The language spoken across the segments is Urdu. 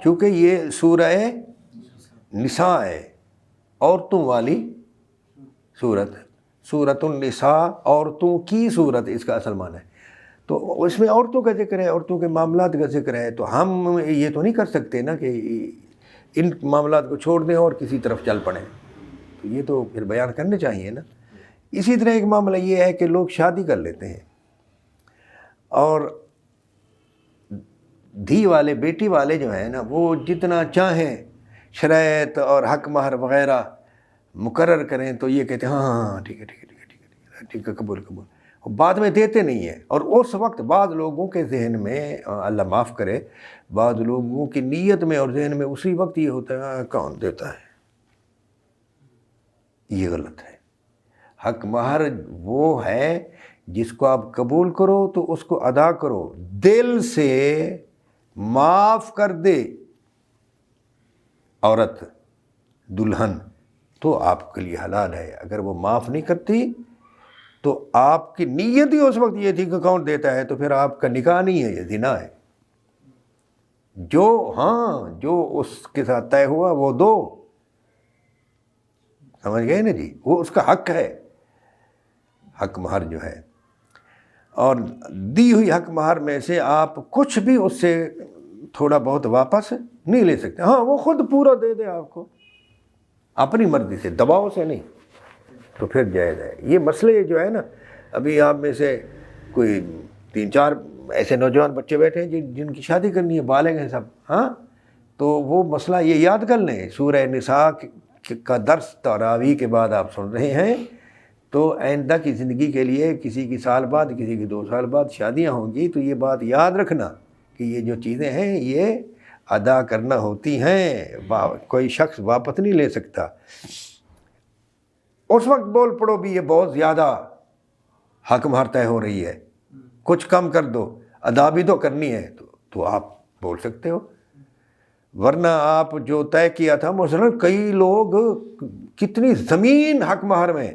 چونکہ یہ سورہ نساء ہے، عورتوں والی صورت ہے، سورۃ النساء عورتوں کی صورت اس کا اصل معنی ہے، تو اس میں عورتوں کا ذکر ہے، عورتوں کے معاملات کا ذکر ہے، تو ہم یہ تو نہیں کر سکتے نا کہ ان معاملات کو چھوڑ دیں اور کسی طرف چل پڑیں، تو یہ تو پھر بیان کرنے چاہیے نا۔ اسی طرح ایک معاملہ یہ ہے کہ لوگ شادی کر لیتے ہیں اور دھی والے بیٹی والے جو ہیں نا وہ جتنا چاہیں شرائط اور حق مہر وغیرہ مقرر کریں تو یہ کہتے ہیں ہاں ہاں ٹھیک ہے ٹھیک ہے ٹھیک ہے ٹھیک ہے ٹھیک ہے قبول قبول، بعد میں دیتے نہیں ہیں۔ اور اس وقت بعض لوگوں کے ذہن میں، اللہ معاف کرے، بعض لوگوں کی نیت میں اور ذہن میں اسی وقت یہ ہوتا ہے کون دیتا ہے، یہ غلط ہے۔ حق مہر وہ ہے جس کو آپ قبول کرو تو اس کو ادا کرو، دل سے معاف کر دے عورت دلہن تو آپ کے لیے حلال ہے، اگر وہ معاف نہیں کرتی تو آپ کی نیت ہی اس وقت یہ تھی کہ کون دیتا ہے، تو پھر آپ کا نکاح نہیں ہے، یہ زنا ہے۔ جو اس کے ساتھ طے ہوا وہ دو، سمجھ گئے نا جی، وہ اس کا حق ہے، حق مہر جو ہے۔ اور دی ہوئی حق مہر میں سے آپ کچھ بھی اس سے تھوڑا بہت واپس نہیں لے سکتے، ہاں وہ خود پورا دے دے آپ کو اپنی مرضی سے، دباؤ سے نہیں، تو پھر جائز ہے۔ یہ مسئلے جو ہے نا، ابھی آپ میں سے کوئی 3-4 ایسے نوجوان بچے بیٹھے ہیں جن کی شادی کرنی ہے، بالغ ہیں سب، ہاں، تو وہ مسئلہ یہ یاد کر لیں، سورہ نساء کا درس تراویح کے بعد آپ سن رہے ہیں، تو آئندہ کی زندگی کے لیے کسی کی سال بعد، کسی کی 2 سال بعد شادیاں ہوں گی، تو یہ بات یاد رکھنا کہ یہ جو چیزیں ہیں یہ ادا کرنا ہوتی ہیں، کوئی شخص واپس نہیں لے سکتا۔ اس وقت بول پڑو بھی یہ بہت زیادہ حق مہر طے ہو رہی ہے، کچھ کم کر دو، ادا بھی تو کرنی ہے، تو آپ بول سکتے ہو، ورنہ آپ جو طے کیا تھا، مثلا کئی لوگ کتنی زمین حق مہر میں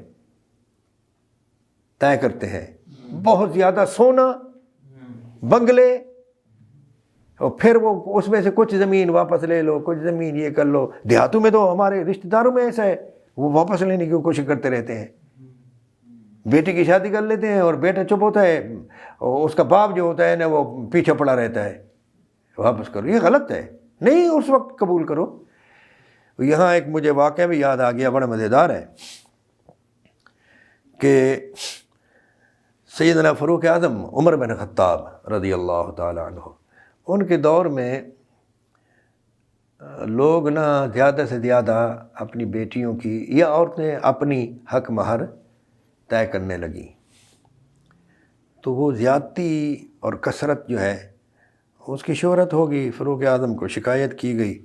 طے کرتے ہیں، بہت زیادہ سونا، بنگلے، اور پھر وہ اس میں سے کچھ زمین واپس لے لو، کچھ زمین یہ کر لو۔ دیہاتوں میں تو ہمارے رشتہ داروں میں ایسا ہے، وہ واپس لینے کی کوشش کرتے رہتے ہیں، بیٹی کی شادی کر لیتے ہیں اور بیٹا چپ ہوتا ہے، اور اس کا باپ جو ہوتا ہے نا وہ پیچھے پڑا رہتا ہے، واپس کرو، یہ غلط ہے، نہیں اس وقت قبول کرو۔ یہاں ایک مجھے واقعہ بھی یاد آ گیا، بڑا مزیدار ہے، کہ سیدنا فاروق اعظم عمر بن خطاب رضی اللہ تعالی عنہ، ان کے دور میں لوگ نا زیادہ سے زیادہ اپنی بیٹیوں کی یا عورتیں اپنی حق مہر طے کرنے لگیں، تو وہ زیادتی اور کثرت جو ہے اس کی شہرت ہوگی، فاروق اعظم کو شکایت کی گئی،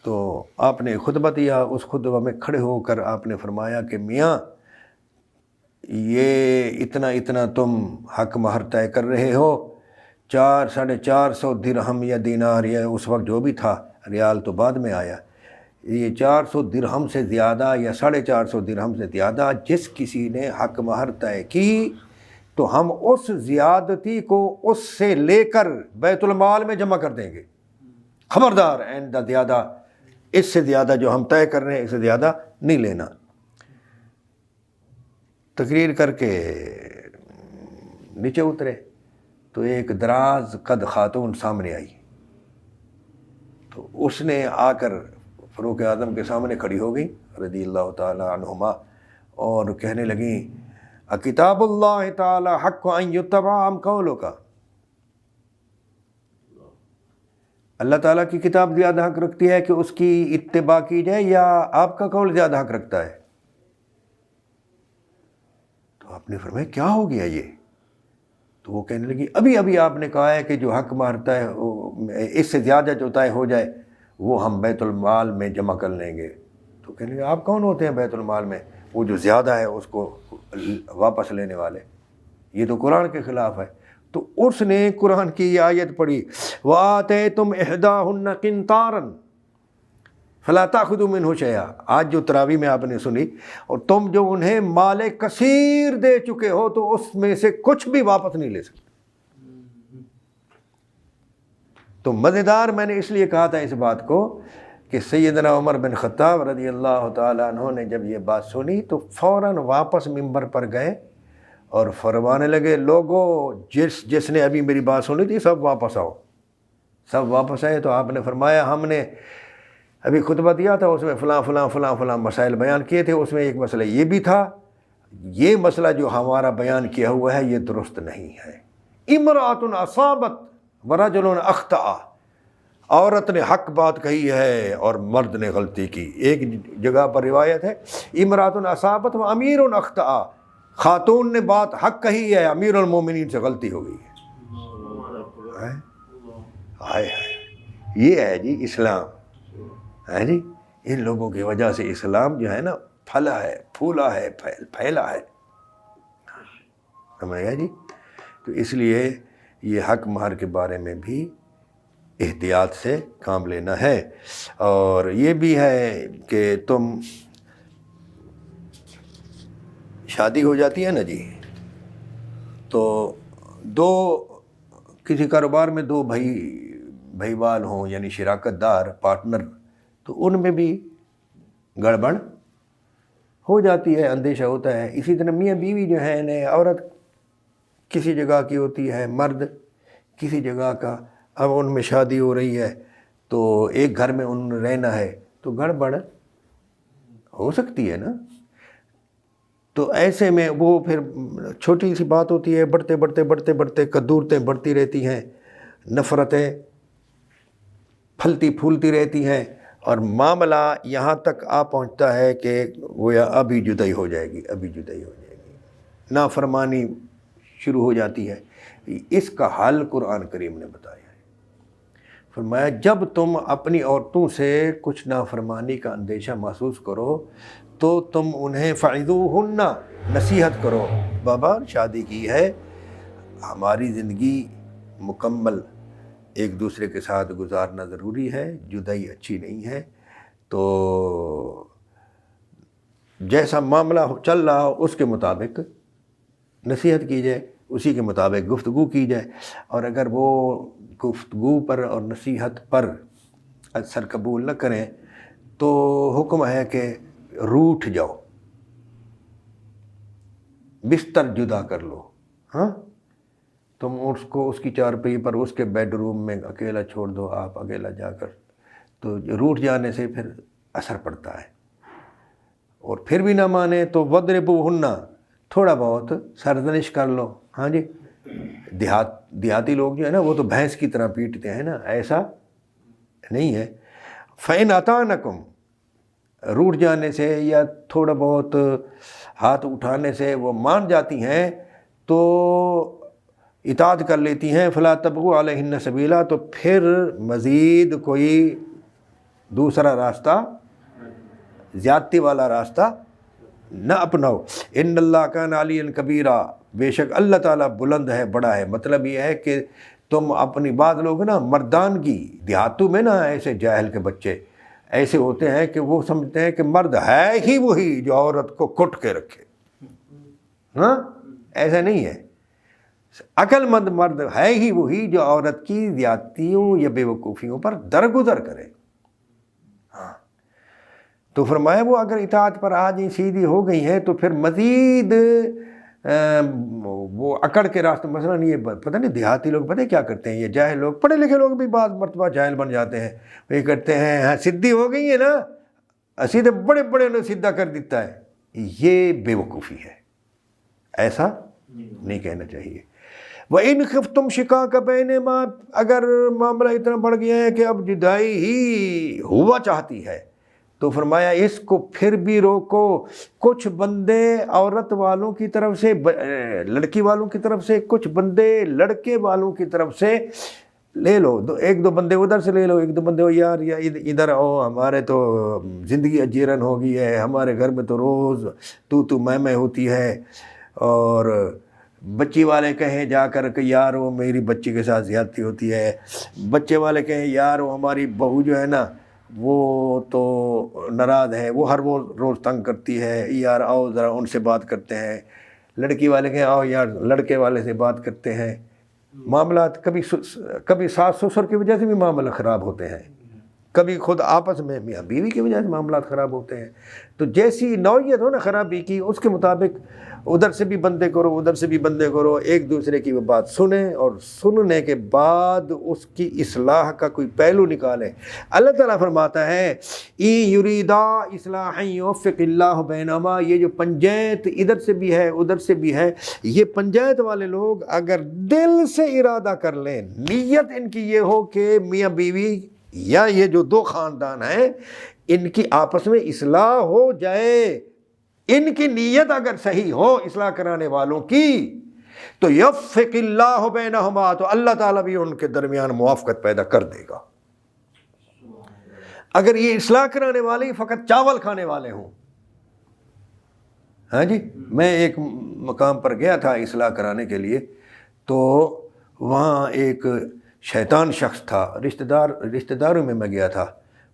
تو آپ نے خطبہ دیا، اس خطبہ میں کھڑے ہو کر آپ نے فرمایا کہ میاں یہ اتنا اتنا تم حق مہر طے کر رہے ہو، 400-450 درہم یا دینار یا اس وقت جو بھی تھا، ریال تو بعد میں آیا، یہ 400 درہم سے زیادہ یا 450 درہم سے زیادہ جس کسی نے حق مہر طے کی تو ہم اس زیادتی کو اس سے لے کر بیت المال میں جمع کر دیں گے، خبردار آئندہ زیادہ، اس سے زیادہ جو ہم طے کر رہے ہیں اس سے زیادہ نہیں لینا۔ تقریر کر کے نیچے اترے تو ایک دراز قد خاتون سامنے آئی، تو اس نے آ کر فاروق اعظم کے سامنے کھڑی ہو گئی رضی اللہ تعالی عنہما، اور کہنے لگیں کتاب اللہ تعالی حق ان یتبع ام قولک، اللہ تعالیٰ کی کتاب زیادہ حق رکھتی ہے کہ اس کی اتباع کی جائے یا آپ کا قول زیادہ حق رکھتا ہے؟ تو آپ نے فرمایا کیا ہو گیا یہ؟ تو وہ کہنے لگی ابھی آپ نے کہا ہے کہ جو حق مارتا ہے اس سے زیادہ جو طے ہو جائے وہ ہم بیت المال میں جمع کر لیں گے۔ تو کہنے لگے آپ کون ہوتے ہیں بیت المال میں وہ جو زیادہ ہے اس کو واپس لینے والے؟ یہ تو قرآن کے خلاف ہے۔ تو اس نے قرآن کی یہ آیت پڑھی وَآتَيْتُمْ إِحْدَاهُنَّ قِنْطَارًا فَلَا تَأْخُذُوا مِنْهُ شَيْئًا، آج جو تراویح میں آپ نے سنی، اور تم جو انہیں مال کثیر دے چکے ہو تو اس میں سے کچھ بھی واپس نہیں لے سکتے۔ تو مزیدار میں نے اس لیے کہا تھا اس بات کو کہ سیدنا عمر بن خطاب رضی اللہ تعالیٰ عنہ نے جب یہ بات سنی تو فوراً واپس ممبر پر گئے اور فرمانے لگے لوگوں جس نے ابھی میری بات سنی تھی سب واپس آؤ. سب واپس آئے تو آپ نے فرمایا ہم نے ابھی خطبہ دیا تھا اس میں فلاں فلاں فلاں فلاں مسائل بیان کیے تھے, اس میں ایک مسئلہ یہ بھی تھا, یہ مسئلہ جو ہمارا بیان کیا ہوا ہے یہ درست نہیں ہے. امرأۃ اصابت ورجل اخطأ, عورت نے حق بات کہی ہے اور مرد نے غلطی کی. ایک جگہ پر روایت ہے امرأۃ اصابت و امیر اخطأ, خاتون نے بات حق کہی ہے, امیر المومنین سے غلطی ہو گئی ہے. ہائے ہائے, یہ ہے جی اسلام ہے جی. ان لوگوں کی وجہ سے اسلام جو ہے نا پھلا ہے, پھولا ہے, پھیلا ہے, سمجھ گیا جی. تو اس لیے یہ حق مہر کے بارے میں بھی احتیاط سے کام لینا ہے. اور یہ بھی ہے کہ تم شادی ہو جاتی ہے نا جی, تو کسی کاروبار میں دو بھائیوال ہوں یعنی شراکت دار پارٹنر, تو ان میں بھی گڑبڑ ہو جاتی ہے, اندیشہ ہوتا ہے. اسی طرح میاں بیوی جو ہے, عورت کسی جگہ کی ہوتی ہے, مرد کسی جگہ کا. اب ان میں شادی ہو رہی ہے تو ایک گھر میں ان رہنا ہے تو گڑبڑ ہو سکتی ہے نا. تو ایسے میں وہ پھر چھوٹی سی بات ہوتی ہے, بڑھتے بڑھتے بڑھتے بڑھتے کدورتیں بڑھتی رہتی ہیں, نفرتیں پھلتی پھولتی رہتی ہیں, اور معاملہ یہاں تک آ پہنچتا ہے کہ گویا ابھی جدائی ہو جائے گی, ابھی جدائی ہو جائے گی, نافرمانی شروع ہو جاتی ہے. اس کا حل قرآن کریم نے بتایا ہے. فرمایا جب تم اپنی عورتوں سے کچھ نافرمانی کا اندیشہ محسوس کرو تو تم انہیں فعظوہن, نصیحت کرو. بابا شادی کی ہے, ہماری زندگی مکمل ایک دوسرے کے ساتھ گزارنا ضروری ہے, جدائی اچھی نہیں ہے. تو جیسا معاملہ چل رہا ہو اس کے مطابق نصیحت کی جائے, اسی کے مطابق گفتگو کی جائے. اور اگر وہ گفتگو پر اور نصیحت پر اثر قبول نہ کریں تو حکم ہے کہ روٹھ جاؤ, بستر جدا کر لو. ہاں, تم اس کی چارپائی پر اس کے بیڈ روم میں اکیلا چھوڑ دو, آپ اکیلا جا کر. تو روٹھ جانے سے پھر اثر پڑتا ہے. اور پھر بھی نہ مانے تو وَضْرِبُوهُنَّ, تھوڑا بہت سرزنش کر لو. ہاں جی, دیہاتی لوگ جو ہے نا وہ تو بھینس کی طرح پیٹتے ہیں نا, ایسا نہیں ہے. فَإِنْ أَطَاعْنَكُمْ, روٹھ جانے سے یا تھوڑا بہت ہاتھ اٹھانے سے وہ مان جاتی ہیں تو اطاعت کر لیتی ہیں, فَلَا تَبْغُوا عَلَيْهِنَّ سَبِيلًا, تو پھر مزید کوئی دوسرا راستہ, زیادتی والا راستہ نہ اپناؤ. ان اللہ کان علیٰ کبیرہ, بے شک اللہ تعالیٰ بلند ہے, بڑا ہے. مطلب یہ ہے کہ تم اپنی بعض لوگ نا مردان کی, دیہاتوں میں نا ایسے جاہل کے بچے ایسے ہوتے ہیں کہ وہ سمجھتے ہیں کہ مرد ہے ہی وہی جو عورت کو کٹ کے رکھے. ہاں, ایسا نہیں ہے. عقل مند مرد ہے ہی وہی جو عورت کی زیادتیوں یا بے وقوفیوں پر درگزر کرے. ہاں, تو فرمایا وہ اگر اطاعت پر آ جائیں, سیدھی ہو گئی ہیں, تو پھر مزید وہ اکڑ کے راستے. مثلا یہ پتہ نہیں دیہاتی لوگ پتہ کیا کرتے ہیں, یہ جاہل لوگ, پڑھے لکھے لوگ بھی بعض مرتبہ جاہل بن جاتے ہیں. وہ یہ کرتے ہیں ہاں سدھی ہو گئی ہے نا, سیدھے بڑے بڑے نے سیدھا کر دیتا ہے. یہ بے وقوفی ہے, ایسا نہیں کہنا چاہیے. وَإِنْ خِفْتُمْ شِقَاقَ بَيْنِهُمَا, اگر معاملہ اتنا بڑھ گیا ہے کہ اب جدائی ہی ہوا چاہتی ہے تو فرمایا اس کو پھر بھی روکو. کچھ بندے عورت والوں کی طرف سے, لڑکی والوں کی طرف سے, کچھ بندے لڑکے والوں کی طرف سے لے لو. ایک دو بندے ادھر سے لے لو, ایک دو بندے ہو یار یا ادھر آؤ, ہمارے تو زندگی اجیرن ہو گئی ہے, ہمارے گھر میں تو روز تو میں ہوتی ہے. اور بچی والے کہیں جا کر کہ یار وہ میری بچی کے ساتھ زیادتی ہوتی ہے, بچے والے کہیں یار وہ ہماری بہو جو ہے نا وہ تو ناراض ہے, وہ ہر روز تنگ کرتی ہے, یار آؤ ذرا ان سے بات کرتے ہیں. لڑکی والے کہیں آؤ یار لڑکے والے سے بات کرتے ہیں. معاملات کبھی ساس سسر کی وجہ سے بھی معاملات خراب ہوتے ہیں، کبھی خود آپس میں میاں بیوی کی وجہ سے معاملات خراب ہوتے ہیں۔ تو جیسی نوعیت ہو نا خرابی کی، اس کے مطابق ادھر سے بھی بندے کرو ادھر سے بھی بندے کرو، ایک دوسرے کی وہ بات سنیں اور سننے کے بعد اس کی اصلاح کا کوئی پہلو نکالیں۔ اللہ تعالیٰ فرماتا ہے اِن یریدا اصلاحا یوفق اللہ بینہما، یہ جو پنجیت ادھر سے بھی ہے ادھر سے بھی ہے، یہ پنجیت والے لوگ اگر دل سے ارادہ کر لیں، نیت ان کی یہ ہو کہ میاں بیوی یا یہ جو دو خاندان ہیں ان کی آپس میں اصلاح ہو جائے، ان کی نیت اگر صحیح ہو اصلاح کرانے والوں کی، تو یفق اللہ بینہما، تو اللہ تعالیٰ بھی ان کے درمیان موافقت پیدا کر دے گا۔ اگر یہ اصلاح کرانے والے فقط چاول کھانے والے ہوں، ہاں جی، میں ایک مقام پر گیا تھا اصلاح کرانے کے لیے، تو وہاں ایک شیطان شخص تھا، رشتہ داروں میں گیا تھا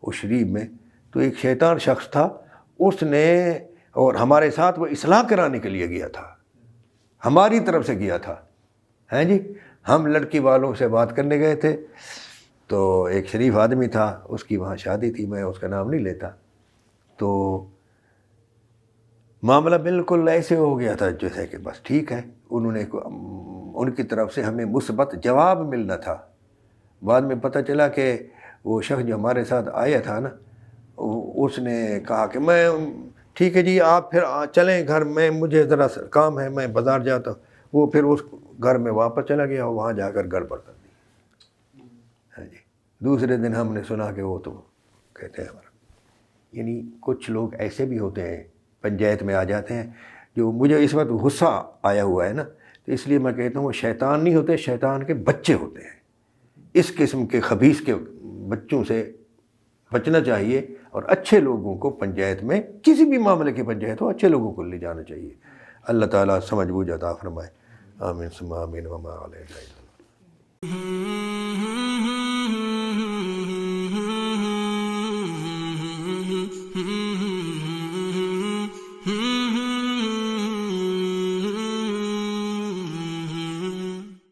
اس شریف میں، تو ایک شیطان شخص تھا، اس نے اور ہمارے ساتھ وہ اصلاح کرانے کے لیے گیا تھا، ہماری طرف سے گیا تھا، ہیں جی، ہم لڑکی والوں سے بات کرنے گئے تھے، تو ایک شریف آدمی تھا، اس کی وہاں شادی تھی، میں اس کا نام نہیں لیتا، تو معاملہ بالکل ایسے ہو گیا تھا جیسے کہ بس ٹھیک ہے، ان کی طرف سے ہمیں مثبت جواب ملنا تھا۔ بعد میں پتہ چلا کہ وہ شخص جو ہمارے ساتھ آیا تھا نا، اس نے کہا کہ میں ٹھیک ہے جی آپ پھر چلیں گھر میں، مجھے ذرا کام ہے، میں بازار جاتا ہوں۔ وہ پھر اس گھر میں واپس چلا گیا، وہاں جا کر گڑبڑ کر دی، ہاں جی۔ دوسرے دن ہم نے سنا کہ وہ تو کہتے ہیں ہمارا، یعنی کچھ لوگ ایسے بھی ہوتے ہیں پنچایت میں آ جاتے ہیں، جو مجھے اس وقت غصہ آیا ہوا ہے نا، تو اس لیے میں کہتا ہوں وہ شیطان نہیں ہوتے، شیطان کے بچے ہوتے ہیں۔ اس قسم کے خبیث کے بچوں سے بچنا چاہیے، اور اچھے لوگوں کو پنچایت میں، کسی بھی معاملے کی پنچایت ہو، اچھے لوگوں کو لے جانا چاہیے۔ اللہ تعالیٰ سمجھ بوجھ عطا فرمائے، آمین ثم آمین، وما علینا الا البلاغ۔